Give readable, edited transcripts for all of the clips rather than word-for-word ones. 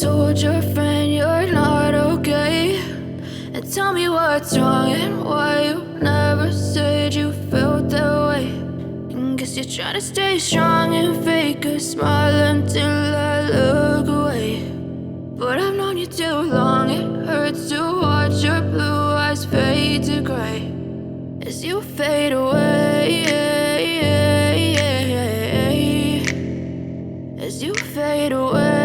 told your friend you're not okay, and tell me what's wrong and why you never said you felt that way. And guess you're trying to stay strong and fake a smile until I look away. But I've known you too long, it hurts to watch your blue eyes fade to gray as you fade away, as you fade away.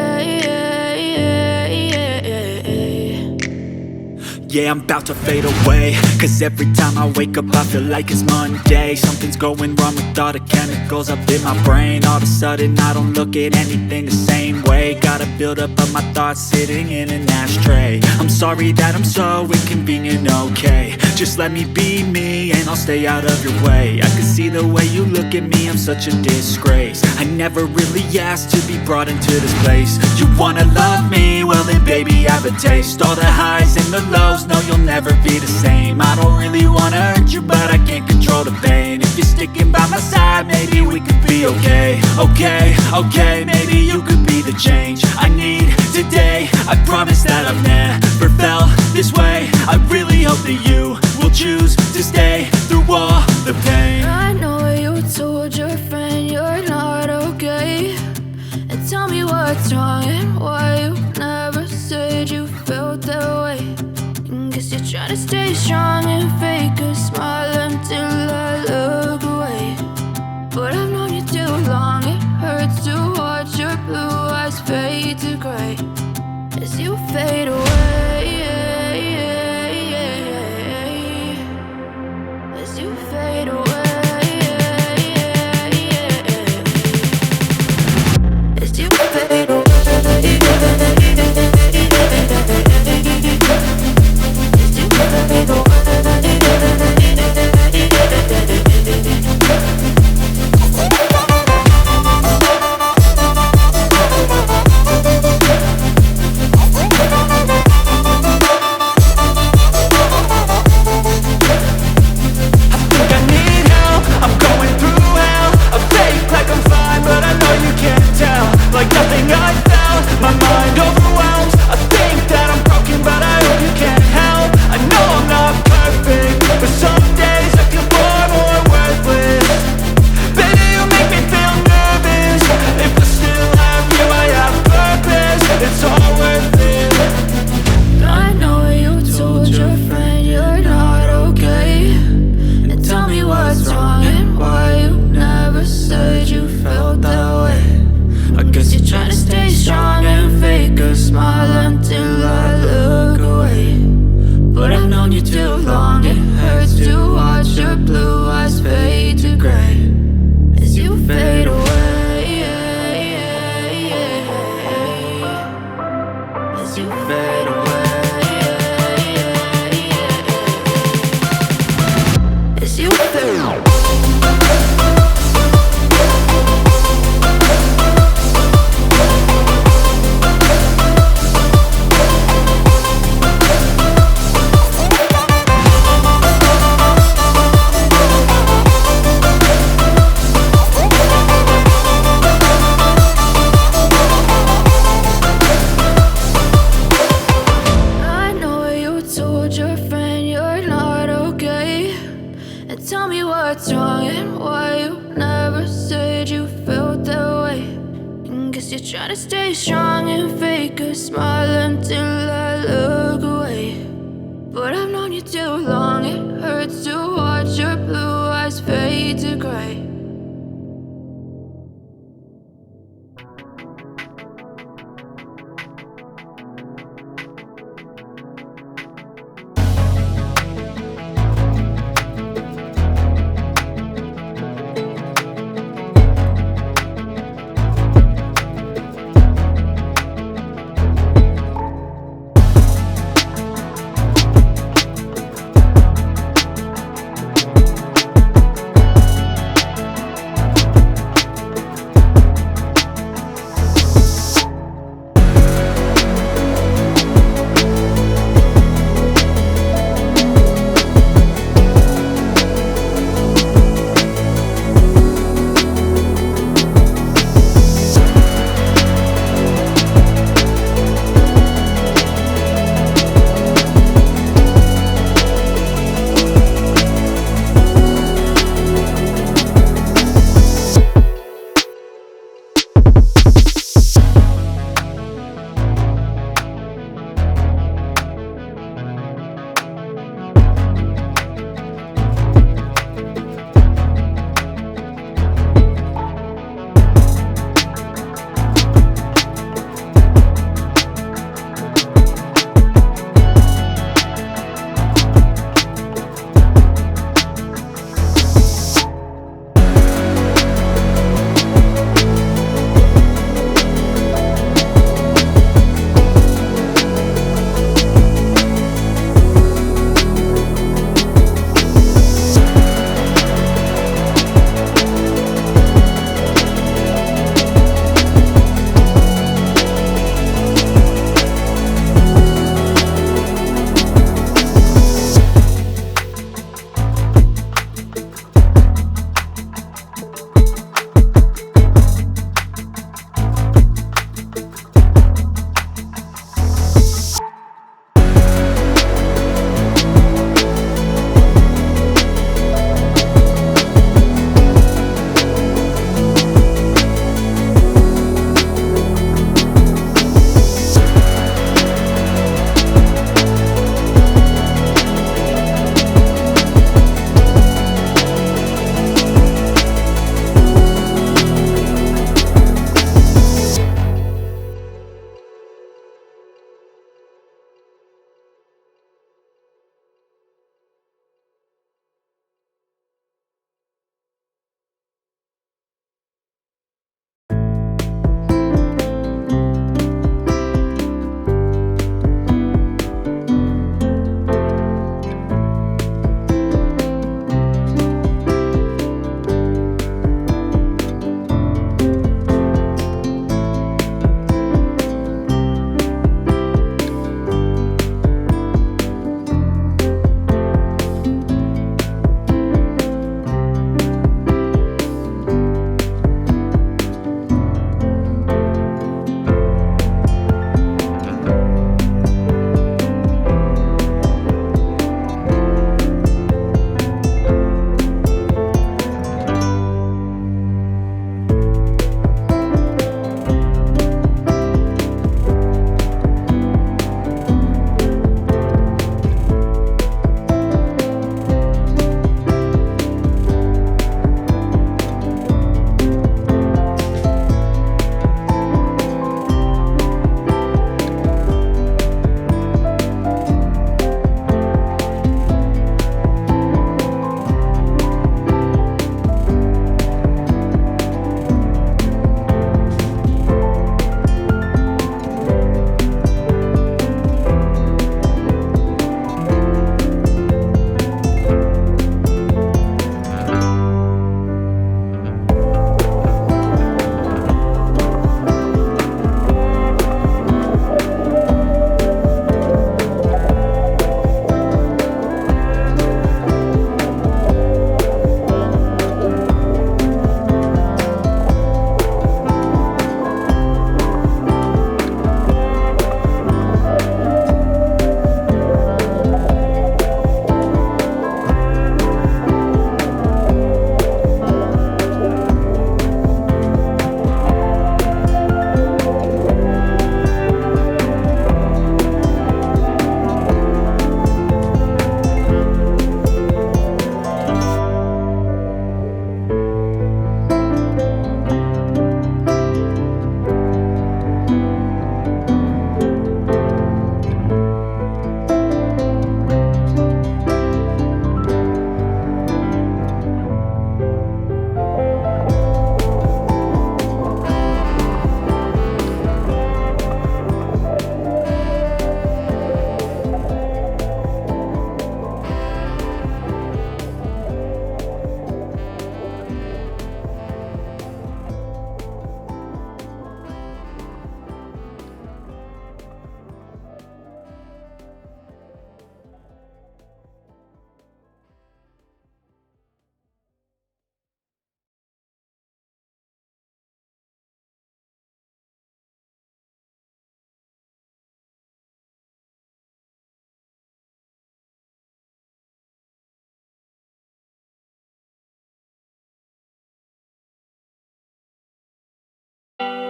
Yeah, I'm about to fade away, cause every time I wake up I feel like it's Monday. Something's going wrong with all the chemicals up in my brain. All of a sudden I don't look at anything the same way. Gotta build up of my thoughts sitting in an ashtray. I'm sorry that I'm so inconvenient, okay. Just let me be me and I'll stay out of your way. I can see the way you look at me, I'm such a disgrace. I never really asked to be brought into this place. You wanna love me? Well then baby I have a taste. All the highs and the lows, no you'll never be the same. I don't really wanna hurt you but I can't control the pain. If you're sticking by my side maybe we could be okay. Okay, maybe you could be the change I need today. I promise that I've never felt this way. I really hope that you will choose to stay through all the pain. I know you told your friend you're not okay, and tell me what's wrong and why you never said you felt that way. And guess you're trying to stay strong and fake a smile until I look away. But I've known you too long, it hurts to watch your blue eyes fade to gray as you fade away, as you fade away, as you fade away.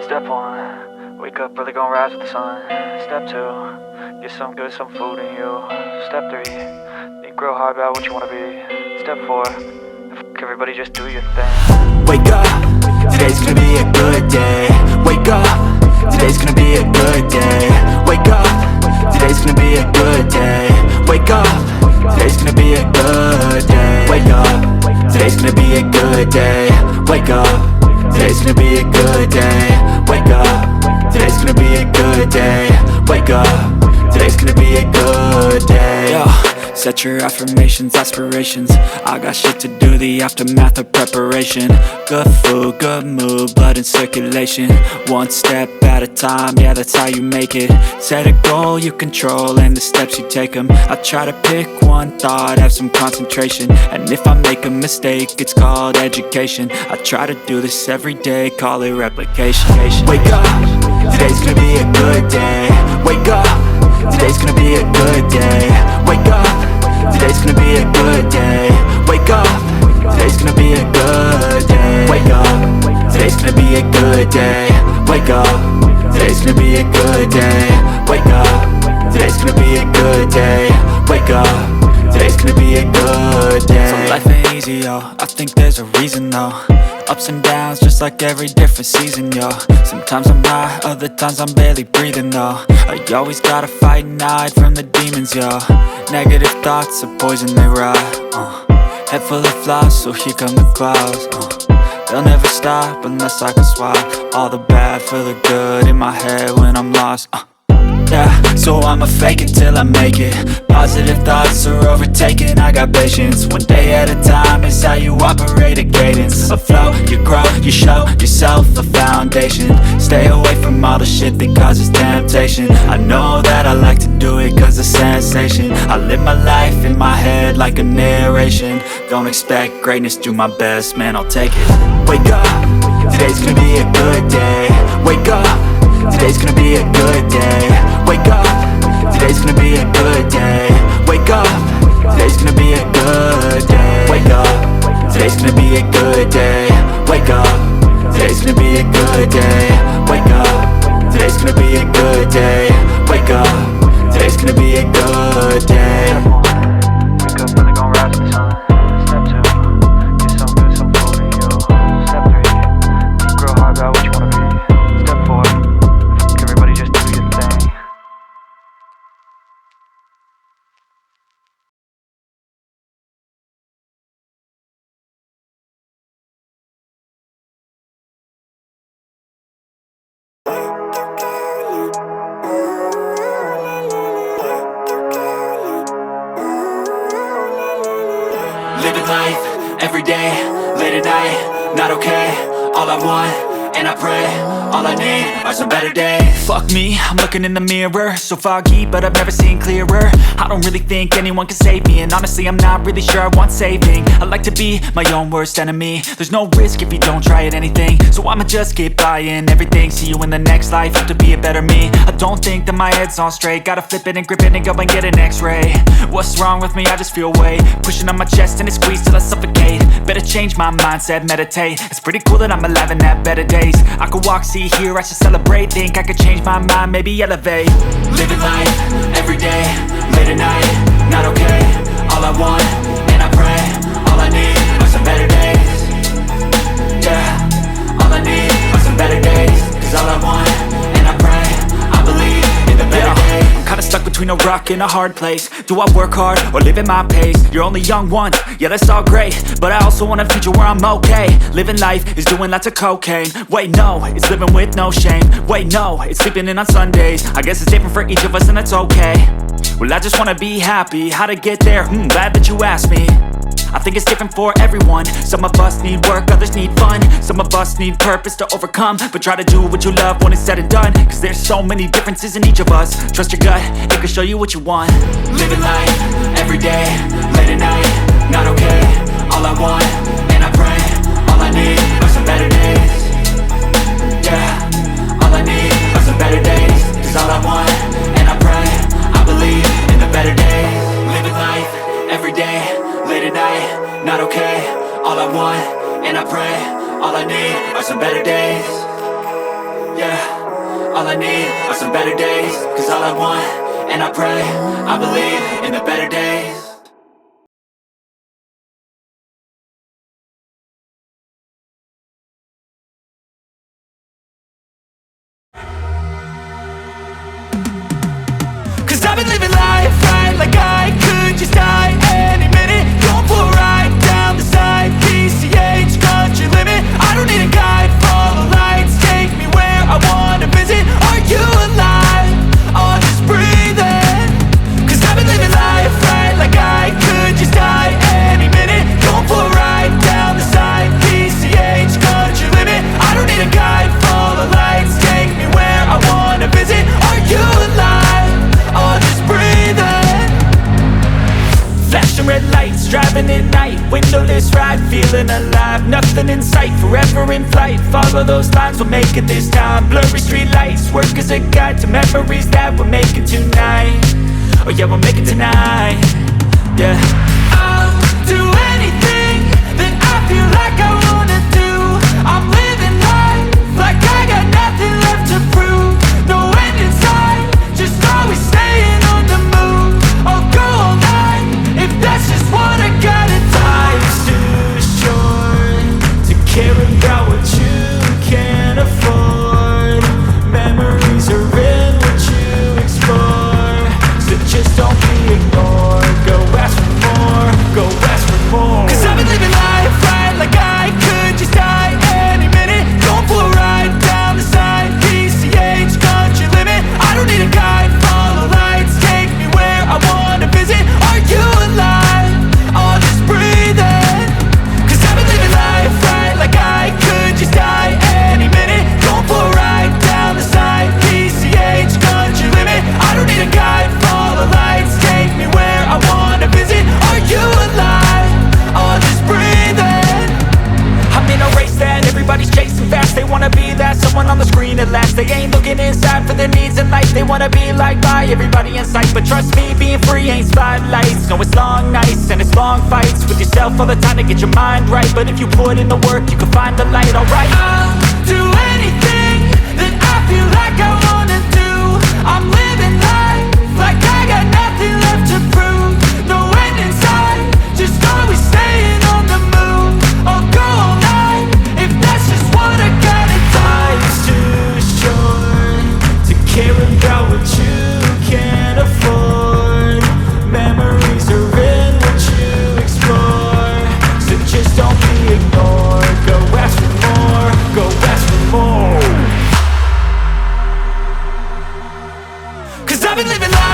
Step 1, wake up early, gonna rise with the sun. Step 2, get some good, some food in you. Step 3, think real hard about what you wanna be. Step 4, fuck everybody, just do your thing. Wake up, today's gonna be a good day. Wake up, today's gonna be a good day. Wake up, today's gonna be a good day. Wake up, today's gonna be a good day. Wake up, today's gonna be a good day. Wake up, today's gonna be a good day. Wake up, today's gonna be a good day. Wake up, today's gonna be a good day. Yo, set your affirmations, aspirations. I got shit to do, the aftermath of preparation. Good food, good mood, blood in circulation. One step at a time, yeah, that's how you make it. Set a goal you control and the steps you take them. I try to pick one thought, have some concentration. And if I make a mistake, it's called education. I try to do this every day, call it replication. Wake up, today's gonna be a good day. Wake up, today's gonna be a good day. Wake up, today's gonna be a good day. Wake up, today's gonna be a good day. Wake up, today's gonna be a good day. Wake up, today's gonna be a good day. Wake up, today's gonna be a good day. Wake up, today's gonna be a good day. So life ain't easy, yo, I think there's a reason though. Ups and downs, just like every different season, yo. Sometimes I'm high, other times I'm barely breathing, though. I always gotta fight and hide from the demons, yo. Negative thoughts are poison, they rot. Head full of flies, so here come the clouds. They'll never stop unless I can swap all the bad for the good in my head when I'm lost. Yeah, so I'ma fake it till I make it. Positive thoughts are overtaken, I got patience. One day at a time is how you operate a cadence. A flow, you grow, you show yourself a foundation. Stay away from all the shit that causes temptation. I know that I like to do it cause it's sensation. I live my life in my head like a narration. Don't expect greatness, do my best, man, I'll take it. Wake up, today's gonna be a good day. Wake up, today's gonna be a good day. Wake up, today's gonna be a good day. Wake up, today's gonna be a good day. Wake up, today's gonna be a good day. Wake up, today's gonna be a good day. Wake up, today's gonna be a good day. Wake up, today's gonna be a good day. Wake up early, gonna rise with the sun. Step 2, get some good, some food in you. Step 3, think real hard about what you wanna be. Step 4, fuck everybody, just do your thing. Living life, everyday, late at night, not okay. All I want, and I pray, all I need are some better days. Fuck me, I'm looking in the mirror, so foggy, but I've never seen clearer. I don't really think anyone can save me, and honestly I'm not really sure I want saving. I like to be my own worst enemy. There's no risk if you don't try at anything, so I'ma just keep buying everything. See you in the next life, have to be a better me. I don't think that my head's on straight, gotta flip it and grip it and go and get an x-ray. What's wrong with me? I just feel weight pushing on my chest and it squeezes till I suffocate. Better change my mindset, meditate. It's pretty cool that I'm alive and have better days. I could walk, see, hear, I should celebrate. Think I could change my mind, maybe elevate. Living life, everyday, late at night, not okay. All I want, and I pray, all I need are some better days. Yeah, all I need are some better days. Cause all I want, and I pray, I believe in the better days. I'm kinda stuck between a rock and a hard place. Do I work hard or live at my pace? You're only young once, yeah that's all great, but I also want a future where I'm okay. Living life is doing lots of cocaine. Wait no, it's living with no shame. Wait no, it's sleeping in on Sundays. I guess it's different for each of us and that's okay. Well I just wanna be happy, how to get there? Glad that you asked me. I think it's different for everyone. Some of us need work, others need fun. Some of us need purpose to overcome. But try to do what you love when it's said and done. Cause there's so many differences in each of us. Trust your gut, it can show you what you want. Living life, everyday, late at night, not okay. All I want, and I pray, all I need are some better days. Yeah, all I need are some better days. Cause all I want, and I pray, I believe in the better days. Living life, everyday, late at night, not okay. All I want, and I pray, all I need are some better days. Yeah. All I need are some better days, cause all I want, and I pray, I believe in the better days. Cause I've been living life right like I could just die any minute. Going for a ride down the side, PCH, country limit. I don't need a guide, follow lights, take me where I wanna visit. Are you alive? Or just breathing? Cause I've been living life right like I could just die any minute. Going for a ride down the side, PCH, country limit. I don't need a guide, follow lights, take me where I wanna visit. Are you alive? Or just breathing? Flashing red lights, driving at night, windowless ride, feeling alive. Nothing in sight, forever in flight. Follow those lines, we'll make it this time. Blurry street lights, work as a guide to memories that we're making tonight. Oh yeah, we'll make it tonight. Yeah. I'll do anything that I feel like I wanna do. I'm living life like I got nothing left to prove. No end in sight, just always staying on the move. I'll go all night if that's just what I gotta do. Life's too short to care about what you can't afford. Memories are in what you explore, so just don't be ignored. Go ask for more, go ask for more. Cause I've been living life right like I could just die any minute. Going for a ride down the side, PCH, country limit. I don't need a guide, follow lights, take me where I wanna visit. Are you alive? Or just breathing? Cause I've been living life right like I could just die any minute. Going for a ride down the side, PCH, country limit. I don't need a guide, follow lights, take me where I wanna visit. Are you alive? Or just breathing? I'm in a race that everybody's chasing fast. They wanna be that someone on the screen at last. They ain't looking inside for their needs in life. They wanna be liked by everybody in sight. But trust me, being free ain't spotlights. No, it's long nights and it's long fights with yourself all the time to get your mind right. But if you put in the work, you can find the light, alright. I'll do anything that I feel like I wanna do. I'm living life like I got nothing left to prove. No end in sight, just always staying on the move. I'll go all night if that's just what I gotta do. Life's too short to care about what you can't afford. Memories are in what you explore, so just don't be ignored. Go ask for more, go ask for more. Cause I've been living life